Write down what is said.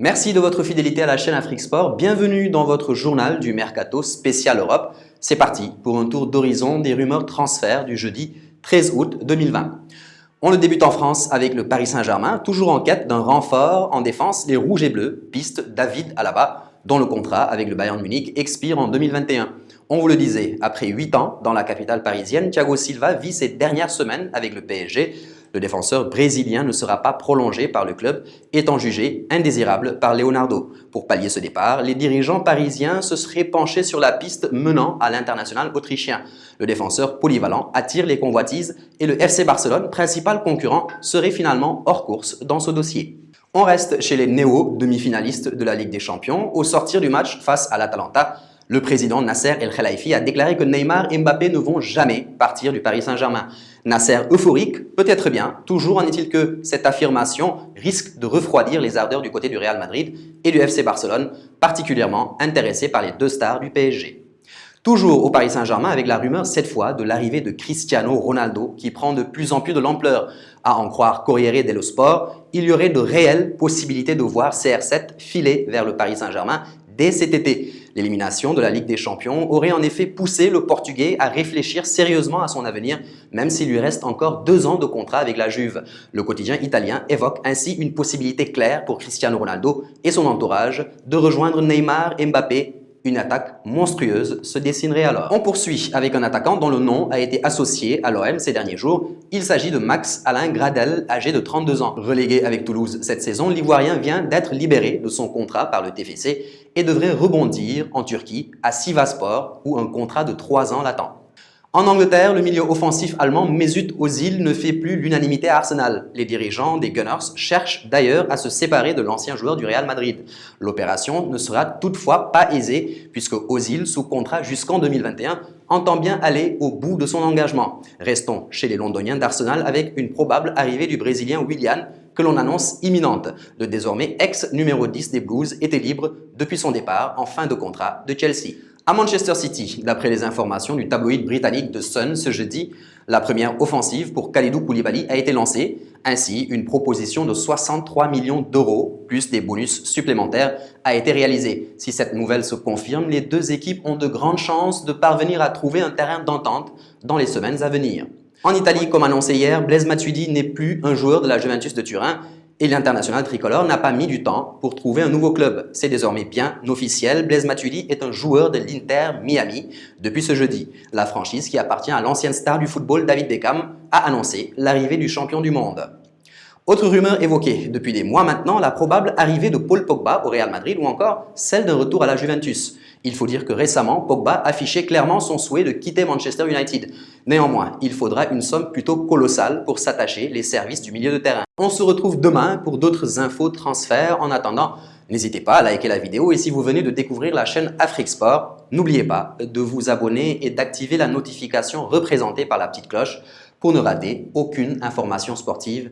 Merci de votre fidélité à la chaîne Afrique Sport. Bienvenue dans votre journal du Mercato spécial Europe. C'est parti pour un tour d'horizon des rumeurs transferts du jeudi 13 août 2020. On le débute en France avec le Paris Saint-Germain, toujours en quête d'un renfort en défense. Les Rouges et Bleus pistent David Alaba, dont le contrat avec le Bayern Munich expire en 2021. On vous le disait, après 8 ans dans la capitale parisienne, Thiago Silva vit ses dernières semaines avec le PSG. Le défenseur brésilien ne sera pas prolongé par le club, étant jugé indésirable par Leonardo. Pour pallier ce départ, les dirigeants parisiens se seraient penchés sur la piste menant à l'international autrichien. Le défenseur polyvalent attire les convoitises et le FC Barcelone, principal concurrent, serait finalement hors course dans ce dossier. On reste chez les néo-demi-finalistes de la Ligue des Champions. Au sortir du match face à l'Atalanta, le président Nasser El Khelaifi a déclaré que Neymar et Mbappé ne vont jamais partir du Paris Saint-Germain. Nasser euphorique, peut-être bien, toujours en est-il que cette affirmation risque de refroidir les ardeurs du côté du Real Madrid et du FC Barcelone, particulièrement intéressés par les deux stars du PSG. Toujours au Paris Saint-Germain avec la rumeur cette fois de l'arrivée de Cristiano Ronaldo qui prend de plus en plus de l'ampleur. À en croire Corriere dello Sport, il y aurait de réelles possibilités de voir CR7 filer vers le Paris Saint-Germain dès cet été. L'élimination de la Ligue des Champions aurait en effet poussé le Portugais à réfléchir sérieusement à son avenir, même s'il lui reste encore 2 ans de contrat avec la Juve. Le quotidien italien évoque ainsi une possibilité claire pour Cristiano Ronaldo et son entourage de rejoindre Neymar et Mbappé. Une attaque monstrueuse se dessinerait alors. On poursuit avec un attaquant dont le nom a été associé à l'OM ces derniers jours. Il s'agit de Max Alain Gradel, âgé de 32 ans. Relégué avec Toulouse cette saison, l'Ivoirien vient d'être libéré de son contrat par le TFC et devrait rebondir en Turquie à Sivasspor où un contrat de 3 ans l'attend. En Angleterre, le milieu offensif allemand Mesut Özil ne fait plus l'unanimité à Arsenal. Les dirigeants des Gunners cherchent d'ailleurs à se séparer de l'ancien joueur du Real Madrid. L'opération ne sera toutefois pas aisée puisque Özil, sous contrat jusqu'en 2021, entend bien aller au bout de son engagement. Restons chez les Londoniens d'Arsenal avec une probable arrivée du Brésilien Willian que l'on annonce imminente. Le désormais ex-numéro 10 des Blues était libre depuis son départ en fin de contrat de Chelsea. À Manchester City, d'après les informations du tabloïd britannique The Sun ce jeudi, la première offensive pour Kalidou Koulibaly a été lancée. Ainsi, une proposition de 63 millions d'euros, plus des bonus supplémentaires, a été réalisée. Si cette nouvelle se confirme, les deux équipes ont de grandes chances de parvenir à trouver un terrain d'entente dans les semaines à venir. En Italie, comme annoncé hier, Blaise Matuidi n'est plus un joueur de la Juventus de Turin. Et l'international tricolore n'a pas mis du temps pour trouver un nouveau club. C'est désormais bien officiel, Blaise Matuidi est un joueur de l'Inter Miami depuis ce jeudi. La franchise qui appartient à l'ancienne star du football David Beckham a annoncé l'arrivée du champion du monde. Autre rumeur évoquée depuis des mois maintenant, la probable arrivée de Paul Pogba au Real Madrid ou encore celle d'un retour à la Juventus. Il faut dire que récemment, Pogba affichait clairement son souhait de quitter Manchester United. Néanmoins, il faudra une somme plutôt colossale pour s'attacher les services du milieu de terrain. On se retrouve demain pour d'autres infos transferts. En attendant, n'hésitez pas à liker la vidéo et si vous venez de découvrir la chaîne Afrique Sport, n'oubliez pas de vous abonner et d'activer la notification représentée par la petite cloche pour ne rater aucune information sportive